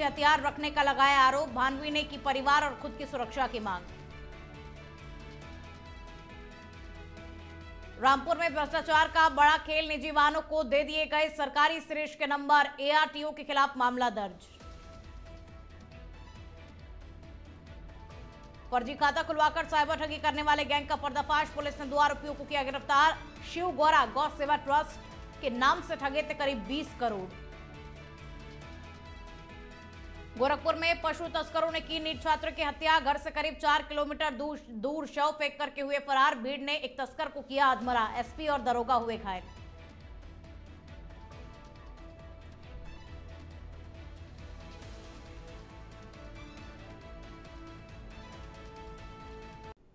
हथियार रखने का लगाया आरोप। भानवी ने की परिवार और खुद की सुरक्षा की मांग। रामपुर में भ्रष्टाचार का बड़ा खेल, निजी वाहनों को दे दिए गए सरकारी सीरीज के नंबर, ARTO के खिलाफ मामला दर्ज। फर्जी खाता खुलवाकर साइबर ठगी करने वाले गैंग का पर्दाफाश, पुलिस ने 2 आरोपियों को किया गिरफ्तार। शिव गौरा गौ सेवा ट्रस्ट के नाम से ठगे थे करीब 20 करोड़। गोरखपुर में पशु तस्करों ने की नीट छात्र की हत्या, घर से करीब 4 किलोमीटर दूर शव फेंक करके हुए फरार। भीड़ ने एक तस्कर को किया अधमरा, एसपी और दरोगा हुए घायल।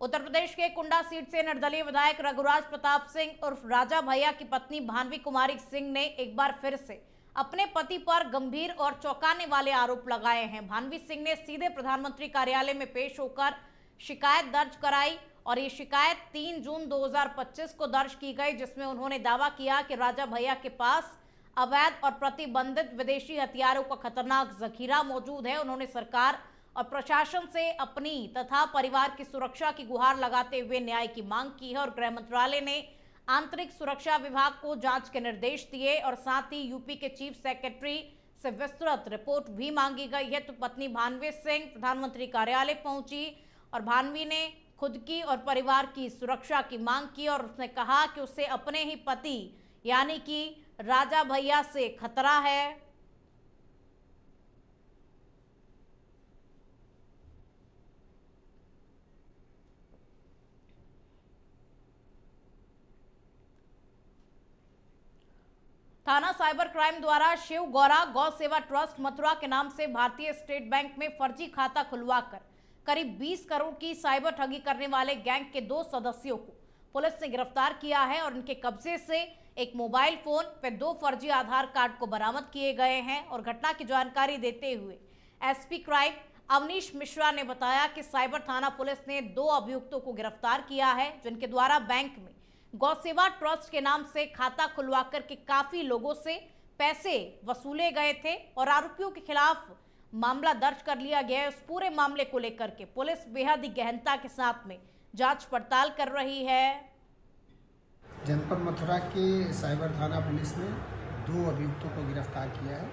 उत्तर प्रदेश के कुंडा सीट से निर्दलीय विधायक रघुराज प्रताप सिंह उर्फ राजा भैया की पत्नी भानवी कुमारी सिंह ने एक बार फिर से अपने पति पर गंभीर और चौंकाने वाले आरोप लगाए हैं। भानवी सिंह ने सीधे प्रधानमंत्री कार्यालय में पेश होकर शिकायत दर्ज कराई और ये शिकायत 3 जून 2025 को दर्ज की गई, जिसमें उन्होंने दावा किया कि राजा भैया के पास अवैध और प्रतिबंधित विदेशी हथियारों का खतरनाक जखीरा मौजूद है। उन्होंने सरकार और प्रशासन से अपनी तथा परिवार की सुरक्षा की गुहार लगाते हुए न्याय की मांग की है और गृह मंत्रालय ने आंतरिक सुरक्षा विभाग को जांच के निर्देश दिए और साथ ही यूपी के चीफ सेक्रेटरी से विस्तृत रिपोर्ट भी मांगी गई है। तो पत्नी भानवी सिंह प्रधानमंत्री कार्यालय पहुंची और भानवी ने खुद की और परिवार की सुरक्षा की मांग की और उसने कहा कि उसे अपने ही पति यानी कि राजा भैया से खतरा है। थाना साइबर क्राइम द्वारा शिव गौरा गौ सेवा ट्रस्ट मथुरा के नाम से भारतीय स्टेट बैंक में फर्जी खाता खुलवाकर करीब 20 करोड़ की साइबर ठगी करने वाले गैंग के 2 सदस्यों को पुलिस ने गिरफ्तार किया है और उनके कब्जे से एक मोबाइल फोन व 2 फर्जी आधार कार्ड को बरामद किए गए हैं। और घटना की जानकारी देते हुए एसपी क्राइम अवनीश मिश्रा ने बताया कि साइबर थाना पुलिस ने 2 अभियुक्तों को गिरफ्तार किया है, जिनके द्वारा बैंक में गौसेवा ट्रस्ट के नाम से खाता खुलवा करके काफी लोगों से पैसे वसूले गए थे और आरोपियों के खिलाफ मामला दर्ज कर लिया गया है। उस पूरे मामले को लेकर के पुलिस बेहद ही गहनता के साथ में जांच पड़ताल कर रही है। जनपद मथुरा के साइबर थाना पुलिस ने 2 अभियुक्तों को गिरफ्तार किया है,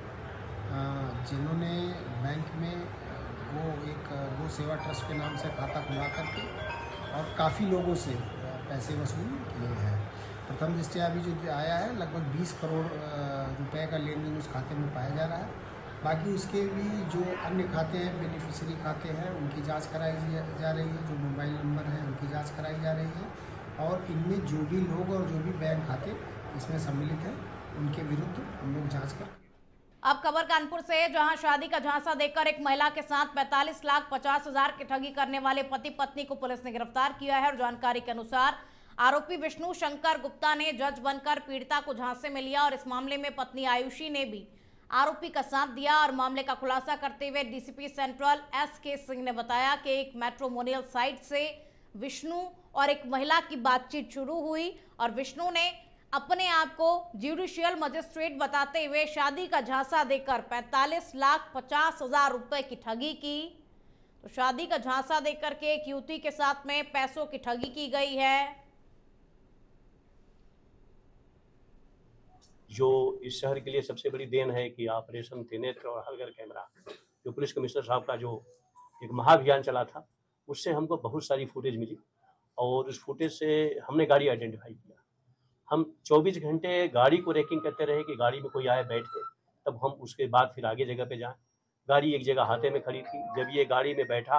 जिन्होंने बैंक में गो सेवा ट्रस्ट के नाम से खाता खुलवा करके और काफ़ी लोगों से पैसे वसूल किए हैं। प्रथम दृष्टया अभी जो आया है लगभग 20 करोड़ रुपए का लेन देन उस खाते में पाया जा रहा है। बाकी उसके भी जो अन्य खाते हैं, बेनिफिशियरी खाते हैं, उनकी जांच कराई जा रही है। जो मोबाइल नंबर हैं उनकी जांच कराई जा रही है और इनमें जो भी लोग और जो भी बैंक खाते इसमें सम्मिलित हैं उनके विरुद्ध हम लोग जाँच कर। अब खबर कानपुर से है, जहां शादी का झांसा देकर एक महिला के साथ 45,50,000 की ठगी करने वाले पति पत्नी को पुलिस ने गिरफ्तार किया है। और जानकारी के अनुसार आरोपी विष्णु शंकर गुप्ता ने जज बनकर पीड़िता को झांसे में लिया और इस मामले में पत्नी आयुषी ने भी आरोपी का साथ दिया। और मामले का खुलासा करते हुए डीसीपी सेंट्रल SK सिंह ने बताया कि एक मैट्रिमोनियल साइट से विष्णु और एक महिला की बातचीत शुरू हुई और विष्णु ने अपने आप को जुडिशियल मजिस्ट्रेट बताते हुए शादी का झांसा देकर 45,50,000 रुपए की ठगी की। तो शादी का झांसा देकर के एक युवती के साथ में पैसों की ठगी की गई है। जो इस शहर के लिए सबसे बड़ी देन है कि ऑपरेशन त्रिनेत्र और हलगर कैमरा, जो पुलिस कमिश्नर साहब का जो एक महाअभियान चला था, उससे हमको बहुत सारी फुटेज मिली और उस फुटेज से हमने गाड़ी आइडेंटिफाई किया। हम 24 घंटे गाड़ी को रेकिंग करते रहे कि गाड़ी में कोई आए बैठे, तब हम उसके बाद फिर आगे जगह पे जाएं। गाड़ी एक जगह हाथे में खड़ी थी, जब ये गाड़ी में बैठा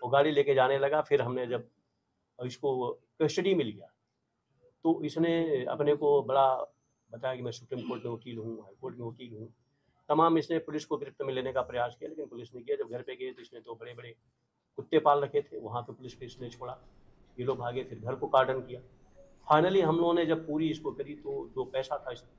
वो गाड़ी लेके जाने लगा, फिर हमने जब इसको कस्टडी में लिया तो इसने अपने को बड़ा बताया कि मैं सुप्रीम कोर्ट में वकील हूँ, हाई कोर्ट में वकील हूँ, तमाम इसने पुलिस को गिरफ्त में लेने का प्रयास किया, लेकिन पुलिस ने किया। जब घर पे गए तो इसने 2 बड़े बड़े कुत्ते पाल रखे थे, वहाँ पे पुलिस को इसने छोड़ा, ये लोग भागे, फिर घर को कार्डन किया। फाइनली हम लोगों ने जब पूरी इसको करी तो जो पैसा था इसमें।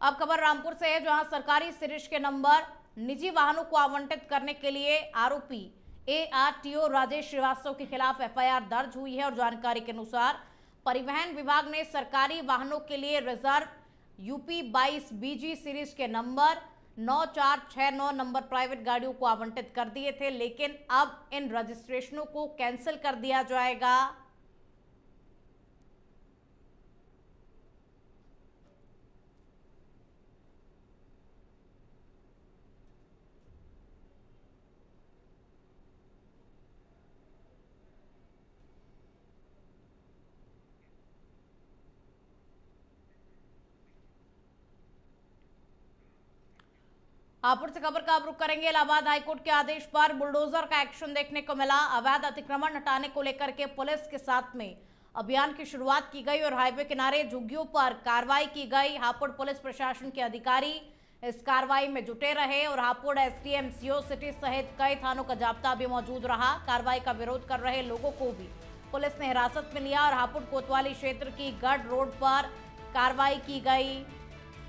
अब खबर रामपुर से है, जहां सरकारी सीरीज के नंबर निजी वाहनों को आवंटित करने के लिए आरोपी ARTO राजेश श्रीवास्तव के खिलाफ FIR दर्ज हुई है। और जानकारी के अनुसार परिवहन विभाग ने सरकारी वाहनों के लिए रिजर्व यूपी 22 BG सीरीज के नंबर 9469 नंबर प्राइवेट गाड़ियों को आवंटित कर दिए थे, लेकिन अब इन रजिस्ट्रेशनों को कैंसिल कर दिया जाएगा। हापुड़ से खबर का अब रुख करेंगे। इलाहाबाद हाईकोर्ट के आदेश पर बुलडोजर का एक्शन देखने को मिला। अवैध अतिक्रमण हटाने को लेकर के पुलिस के साथ में अभियान की शुरुआत की गई और हाईवे किनारे झुग्गियों पर कार्रवाई की गई। हापुड़ पुलिस प्रशासन के अधिकारी इस कार्रवाई में जुटे रहे और हापुड़ SDM CO सिटी सहित कई थानों का जाब्ता भी मौजूद रहा। कार्रवाई का विरोध कर रहे लोगों को भी पुलिस ने हिरासत में लिया और हापुड़ कोतवाली क्षेत्र की गढ़ रोड पर कार्रवाई की गई,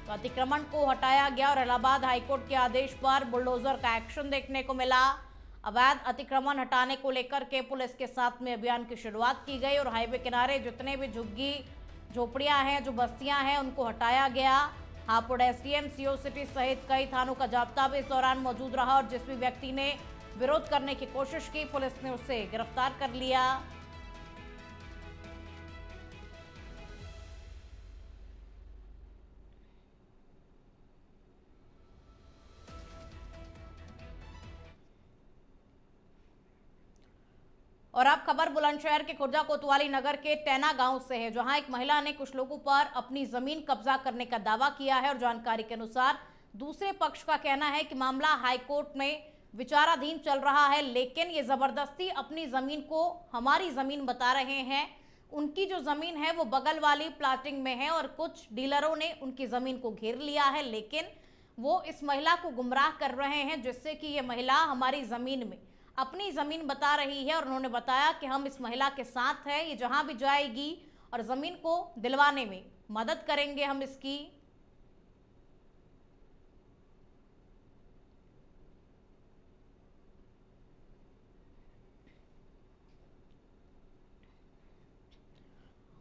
तो अतिक्रमण को हटाया गया और इलाहाबाद हाईकोर्ट के आदेश पर बुलडोजर का एक्शन देखने को मिला। अवैध अतिक्रमण हटाने को लेकर के पुलिस के साथ में अभियान की शुरुआत की गई और हाईवे किनारे जितने भी झुग्गी झोपड़ियां हैं, जो बस्तियां हैं, उनको हटाया गया। हापुड़ SDM CO सिटी सहित कई थानों का जाब्ता भी इस दौरान मौजूद रहा और जिस भी व्यक्ति ने विरोध करने की कोशिश की, पुलिस ने उसे गिरफ्तार कर लिया। और अब खबर बुलंदशहर के खुर्जा कोतवाली नगर के टैना गांव से है, जहां एक महिला ने कुछ लोगों पर अपनी जमीन कब्जा करने का दावा किया है और जानकारी के अनुसार दूसरे पक्ष का कहना है कि मामला हाईकोर्ट में विचाराधीन चल रहा है, लेकिन ये जबरदस्ती अपनी जमीन को हमारी जमीन बता रहे हैं। उनकी जो जमीन है वो बगल वाली प्लाटिंग में है और कुछ डीलरों ने उनकी जमीन को घेर लिया है, लेकिन वो इस महिला को गुमराह कर रहे हैं, जिससे कि ये महिला हमारी जमीन में अपनी जमीन बता रही है और उन्होंने बताया कि हम इस महिला के साथ हैं, ये जहां भी जाएगी और जमीन को दिलवाने में मदद करेंगे हम इसकी।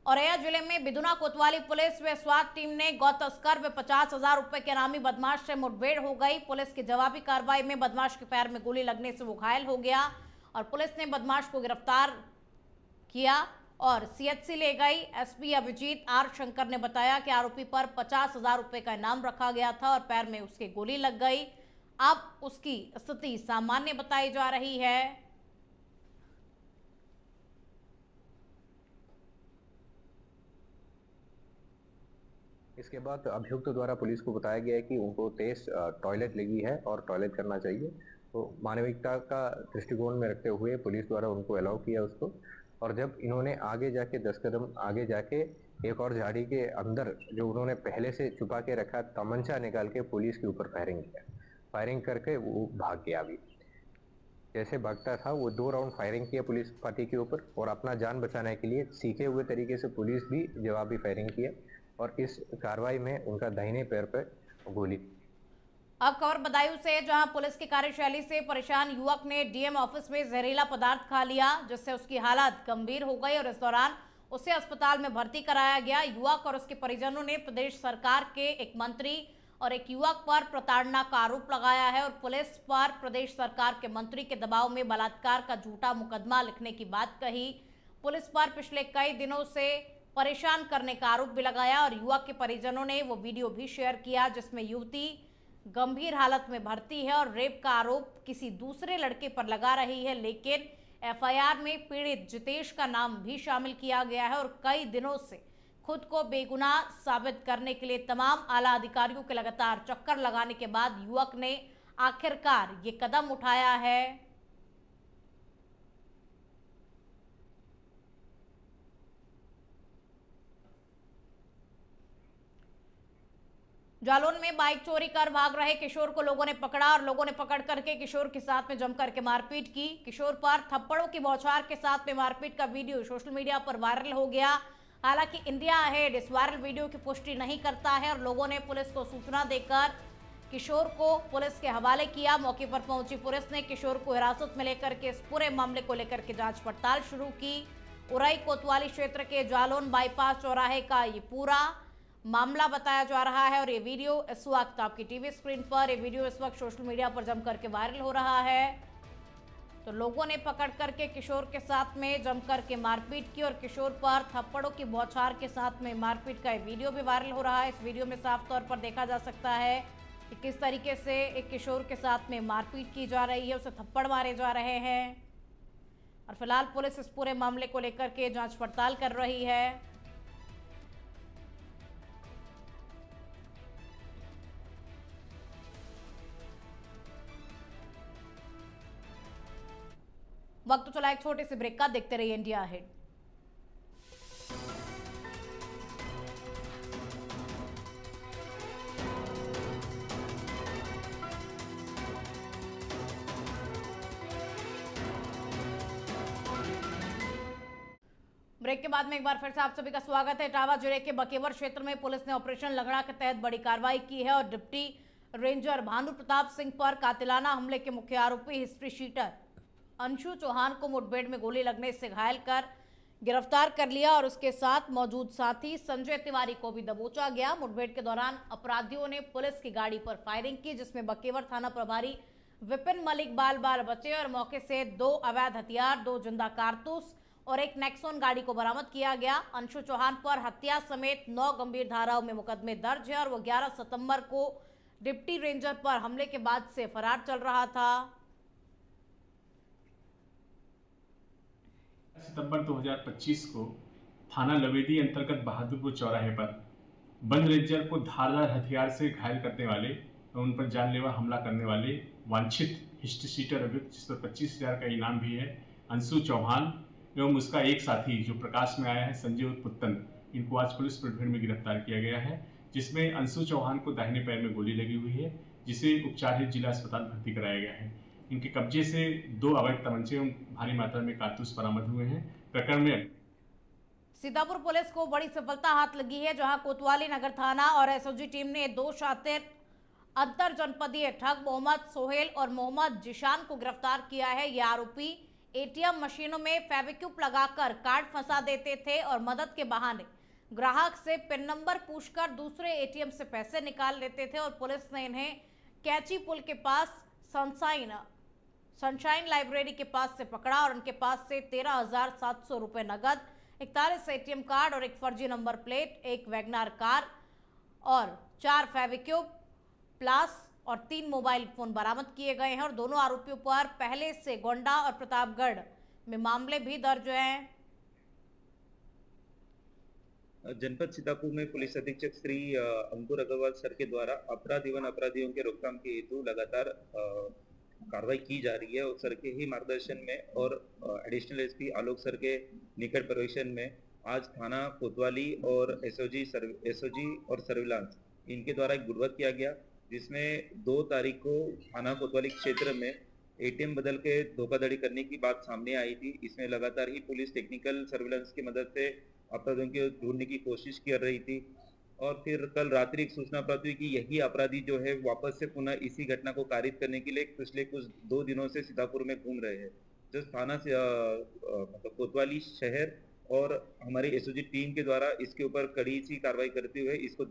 औरैया जिले में बिदुना कोतवाली पुलिस व स्वात टीम ने गौ तस्कर व 50,000 रुपए के इनामी बदमाश से मुठभेड़ हो गई। पुलिस की जवाबी कार्रवाई में बदमाश के पैर में गोली लगने से वो घायल हो गया और पुलिस ने बदमाश को गिरफ्तार किया और CHC ले गई। SP अभिजीत R शंकर ने बताया कि आरोपी पर 50,000 रुपए का इनाम रखा गया था और पैर में उसके गोली लग गई। अब उसकी स्थिति सामान्य बताई जा रही है। इसके बाद अभियुक्त द्वारा पुलिस को बताया गया है कि उनको तेज टॉयलेट लगी है और टॉयलेट करना चाहिए, तो मानविकता का दृष्टिकोण में रखते हुए पुलिस द्वारा उनको अलाउ किया उसको। और जब इन्होंने आगे जाके 10 कदम आगे जाके एक और झाड़ी के अंदर जो उन्होंने पहले से छुपा के रखा तमंचा निकाल के पुलिस के ऊपर फायरिंग किया। फायरिंग करके वो भाग गया। अभी जैसे भागता था वो 2 राउंड फायरिंग किया पुलिस पार्टी के ऊपर और अपना जान बचाने के लिए सीखे हुए तरीके से पुलिस भी जवाबी फायरिंग किया और इस कार्रवाई में उनका दाहिने पैर पर गोली। अब खबर बदायूं से, जहां पुलिस की कार्यशैली से परेशान युवक ने DM ऑफिस में जहरीला पदार्थ खा लिया, जिससे उसकी हालत गंभीर हो गई और इस दौरान उसे अस्पताल में भर्ती कराया गया। युवक और उसके परिजनों ने प्रदेश सरकार के एक मंत्री और एक युवक पर प्रताड़ना का आरोप लगाया है और पुलिस पर प्रदेश सरकार के मंत्री के दबाव में बलात्कार का झूठा मुकदमा लिखने की बात कही। पुलिस पर पिछले कई दिनों से परेशान करने का आरोप भी लगाया और युवक के परिजनों ने वो वीडियो भी शेयर किया जिसमें युवती गंभीर हालत में भर्ती है और रेप का आरोप किसी दूसरे लड़के पर लगा रही है, लेकिन FIR में पीड़ित जितेश का नाम भी शामिल किया गया है और कई दिनों से खुद को बेगुनाह साबित करने के लिए तमाम आला अधिकारियों के लगातार चक्कर लगाने के बाद युवक ने आखिरकार ये कदम उठाया है। जालौन में बाइक चोरी कर भाग रहे किशोर को लोगों ने पकड़ा और लोगों ने पकड़ करके किशोर के साथ में जमकर के मारपीट की। किशोर पर थप्पड़ों की बौछार के साथ में मारपीट का वीडियो सोशल मीडिया पर वायरल हो गया। हालांकि इंडिया अहेड इस वायरल वीडियो की पुष्टि नहीं करता है और लोगों ने पुलिस को सूचना देकर किशोर को पुलिस के हवाले किया। मौके पर पहुंची पुलिस ने किशोर को हिरासत में लेकर के इस पूरे मामले को लेकर के जांच पड़ताल शुरू की। उरई कोतवाली क्षेत्र के जालौन बाईपास चौराहे का ये पूरा मामला बताया जा रहा है। और ये वीडियो इस वक्त आपकी टीवी स्क्रीन पर, ये वीडियो इस वक्त सोशल मीडिया पर जम करके वायरल हो रहा है। तो लोगों ने पकड़ करके किशोर के साथ में जम करके मारपीट की और किशोर पर थप्पड़ों की बौछार के साथ में मारपीट का वीडियो भी वायरल हो रहा है। इस वीडियो में साफ तौर पर देखा जा सकता है कि किस तरीके से एक किशोर के साथ में मारपीट की जा रही है, उसे थप्पड़ मारे जा रहे हैं। और फिलहाल पुलिस इस पूरे मामले को लेकर के जांच पड़ताल कर रही है। वक्त तो चला एक छोटे से ब्रेक का, देखते रहिए इंडिया अहेड। ब्रेक के बाद में एक बार फिर से आप सभी का स्वागत है। इटावा जिले के बकेवर क्षेत्र में पुलिस ने ऑपरेशन लंगड़ा के तहत बड़ी कार्रवाई की है और डिप्टी रेंजर भानु प्रताप सिंह पर कातिलाना हमले के मुख्य आरोपी हिस्ट्री शीटर अंशु चौहान को मुठभेड़ में गोली लगने से घायल कर गिरफ्तार कर लिया और उसके साथ मौजूद साथी संजय तिवारी को भी दबोचा गया। मुठभेड़ के दौरान अपराधियों ने पुलिस की गाड़ी पर फायरिंग की, जिसमें बकेवर थाना प्रभारी विपिन मलिक बाल बाल बचे और मौके से 2 अवैध हथियार, 2 जिंदा कारतूस और एक नेक्सॉन गाड़ी को बरामद किया गया। अंशु चौहान पर हत्या समेत 9 गंभीर धाराओं में मुकदमे दर्ज है और वो 11 सितंबर को डिप्टी रेंजर पर हमले के बाद से फरार चल रहा था। सितंबर 2025 को थाना लवेदी अंतर्गत बहादुरपुर चौराहे पर बंद रेंजर को धारदार हथियार से घायल करने वाले और उन पर जानलेवा हमला करने वाले वांछित हिस्ट्री शीटर अभियुक्त, जिस पर 25,000 का इनाम भी है, अंशु चौहान एवं उसका एक साथी जो प्रकाश में आया है संजय उर्फ पुत्तन, इनको आज पुलिस मुठभेड़ में गिरफ्तार किया गया है, जिसमें अंशु चौहान को दाहिने पैर में गोली लगी हुई है, जिसे उपचार हेतु जिला अस्पताल भर्ती कराया गया है। इनके कब्जे से 2 अवैध तमंचे एवं भारी मात्रा में कारतूस बरामद हुए हैं। प्रकरण में सीतापुर पुलिस को बड़ी सफलता हाथ लगी है, जहां कोतवाली नगर थाना और एसओजी टीम ने 2 शातिर अंतर जनपदीय ठग मोहम्मद सोहेल और मोहम्मद जिशान को गिरफ्तार किया है। ये आरोपी एटीएम मशीनों में फेविक्विक लगाकर कार्ड फंसा देते थे और मदद के बहाने ग्राहक से पिन नंबर पूछकर दूसरे एटीएम से पैसे निकाल लेते थे। और पुलिस ने इन्हें कैची पुल के पास सनशाइन लाइब्रेरी के पास से पकड़ा और उनके पास से 13,700 रुपए नगद, 41 एटीएम कार्ड और एक फर्जी नंबर प्लेट, एक वैगनार कार और 4 फेविक्विक प्लास और 3 मोबाइल फोन बरामद किए गए हैं। और दोनों आरोपियों पर पहले से गोंडा और प्रतापगढ़ में मामले भी दर्ज हैं। जनपद सीतापुर में पुलिस अधीक्षक श्री अंकुर अग्रवाल सर के द्वारा अपराध एवं अपराधियों के रोकथाम के हेतु लगातार कार्रवाई की जा रही है और सर के ही मार्गदर्शन में और एडिशनल एसपी आलोक सर के निकट पर्यवेक्षण में आज थाना कोतवाली और एसओजी और सर्विलांस इनके द्वारा एक गुड़वत किया गया, जिसमें 2 तारीख को थाना कोतवाली क्षेत्र में एटीएम बदल के धोखाधड़ी करने की बात सामने आई थी। इसमें लगातार ही पुलिस टेक्निकल सर्विलांस की मदद से अपराधियों को ढूंढने की कोशिश कर रही थी और फिर कल रात्रि एक सूचना प्राप्त हुई कि यही अपराधी जो है वापस से पुनः इसी घटना को कारित करने के लिए पिछले कुछ 2 दिनों से सीतापुर में घूम रहे हैं। जो थाना से मतलब कोतवाली शहर और हमारी एसओजी टीम के द्वारा इसके ऊपर कड़ी सी कार्रवाई करते हुए इसको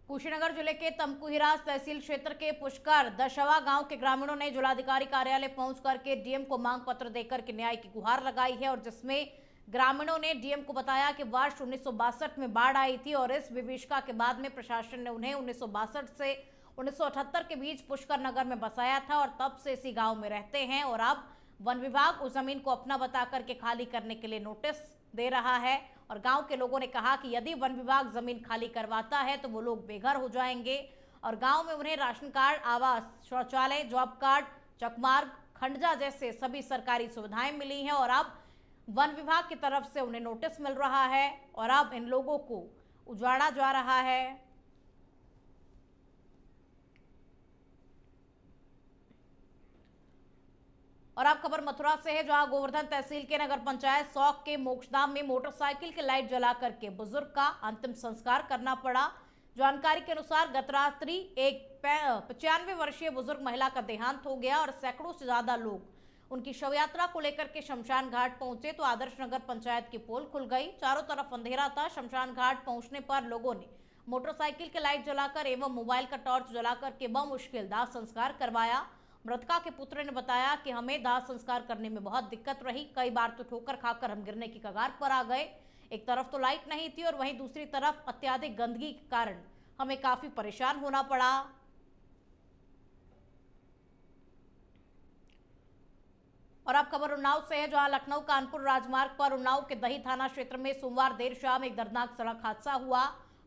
कुशीनगर जिले के तमकुहीराज तहसील क्षेत्र के पुष्कर दशवा गांव के ग्रामीणों ने जिलाधिकारी कार्यालय पहुंच करके डीएम को मांग पत्र देकर के न्याय की गुहार लगाई है। और जिसमें ग्रामीणों ने डीएम को बताया कि वर्ष 1962 में बाढ़ आई थी और इस विभीषिका के बाद में प्रशासन ने उन्हें 1962 से 1978 के बीच पुष्कर नगर में बसाया था और तब से इसी गांव में रहते हैं। और अब वन विभाग उस जमीन को अपना बता करके खाली करने के लिए नोटिस दे रहा है। और गांव के लोगों ने कहा कि यदि वन विभाग जमीन खाली करवाता है तो वो लोग बेघर हो जाएंगे और गांव में उन्हें राशन कार्ड, आवास, शौचालय, जॉब कार्ड, चकमार्ग, खंडजा जैसे सभी सरकारी सुविधाएं मिली हैं। और अब वन विभाग की तरफ से उन्हें नोटिस मिल रहा है और अब इन लोगों को उजाड़ा जा रहा है। और अब खबर मथुरा से है, जहां गोवर्धन तहसील के नगर पंचायत सौक के मोक्षधाम में मोटरसाइकिल की लाइट जला करके बुजुर्ग का अंतिम संस्कार करना पड़ा। जानकारी के अनुसार गत रात्रि एक 95 वर्षीय बुजुर्ग महिला का देहांत हो गया और सैकड़ों से ज्यादा लोग उनकी शव यात्रा को लेकर के शमशान घाट पहुंचे तो आदर्श नगर पंचायत की पोल खुल गई। चारों तरफ अंधेरा था। शमशान घाट पहुंचने पर लोगों ने मोटरसाइकिल के लाइट जलाकर एवं मोबाइल का टॉर्च जलाकर के बमुश्किल दाह संस्कार करवाया। मृतका के पुत्र ने बताया कि हमें दाह संस्कार करने में बहुत दिक्कत रही। कई बार तो ठोकर खाकर हम गिरने की कगार पर आ गए। एक तरफ तो लाइट नहीं थी और वहीं दूसरी तरफ अत्यधिक गंदगी के कारण हमें काफी परेशान होना पड़ा। और अब खबर उन्नाव से है, जहां लखनऊ कानपुर राजमार्ग पर उन्नाव के दही थाना क्षेत्र में सोमवार देर शाम एक दर्दनाक सड़क हादसा हुआ।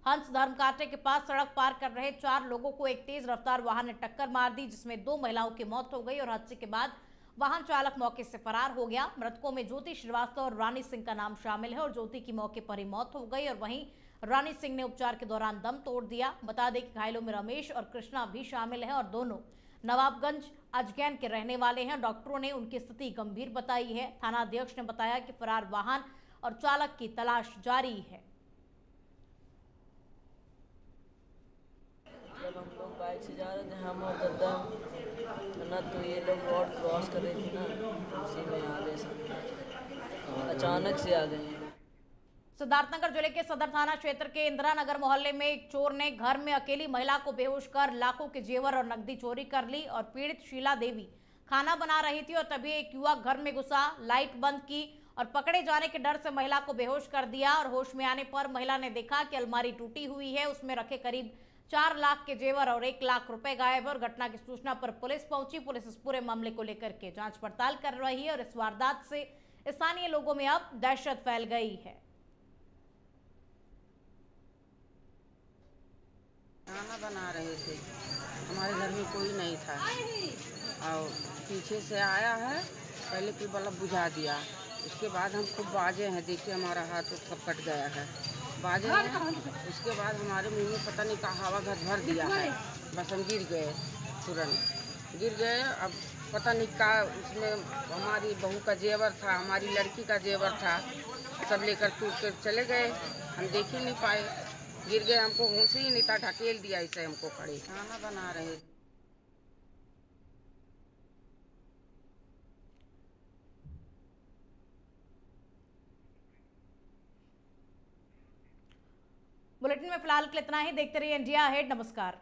हंस धर्मकांटे के पास सड़क पार कर रहे 4 लोगों को एक तेज रफ्तार वाहन ने टक्कर मार दी, जिसमें 2 महिलाओं की मौत हो गई और हादसे के बाद वाहन चालक मौके से फरार हो गया। मृतकों में ज्योति श्रीवास्तव और रानी सिंह का नाम शामिल है और ज्योति की मौके पर ही मौत हो गई और वहीं रानी सिंह ने उपचार के दौरान दम तोड़ दिया। बता दें कि घायलों में रमेश और कृष्णा भी शामिल है और दोनों नवाबगंज अजगैन के रहने वाले हैं। डॉक्टरों ने उनकी स्थिति गंभीर बताई है। थाना अध्यक्ष ने बताया कि फरार वाहन और चालक की तलाश जारी है। जब हम लोग बाइक से जा रहे थे, हम और दद्दा ना, तो ये लोग रोड क्रॉस कर रहे थे ना, तो उसी में आ गए, अचानक से आ गए। सिद्धार्थनगर जिले के सदर थाना क्षेत्र के इंदिरा नगर मोहल्ले में एक चोर ने घर में अकेली महिला को बेहोश कर लाखों के जेवर और नकदी चोरी कर ली और पीड़ित शीला देवी खाना बना रही थी और तभी एक युवक घर में घुसा, लाइट बंद की और पकड़े जाने के डर से महिला को बेहोश कर दिया। और होश में आने पर महिला ने देखा कि अलमारी टूटी हुई है, उसमें रखे करीब 4 लाख के जेवर और 1 लाख रुपए गायब। और घटना की सूचना पर पुलिस पहुंची। पुलिस इस पूरे मामले को लेकर के जांच पड़ताल कर रही है और इस वारदात से स्थानीय लोगों में अब दहशत फैल गई है। खाना बना रहे थे, हमारे घर में कोई नहीं था और पीछे से आया है, पहले तो बल्ब बुझा दिया, उसके बाद हम खूब बाजे हैं, देखिए हमारा हाथ तो सब कट गया है, बाजे हैं। उसके बाद हमारे मुंह में पता नहीं कहाँ हवा घर भर दिया है, बस हम गिर गए, तुरंत गिर गए। अब पता नहीं का उसमें हमारी बहू का जेवर था, हमारी लड़की का जेवर था, सब लेकर टूट कर चले गए, हम देख ही नहीं पाए, गिर गए। हमको होश ही नहीं था, ढकेल दिया ऐसे हमको खड़े। खाना बना रहे। बुलेटिन में फिलहाल के लिए इतना ही। देखते रहिए इंडिया अहेड। नमस्कार।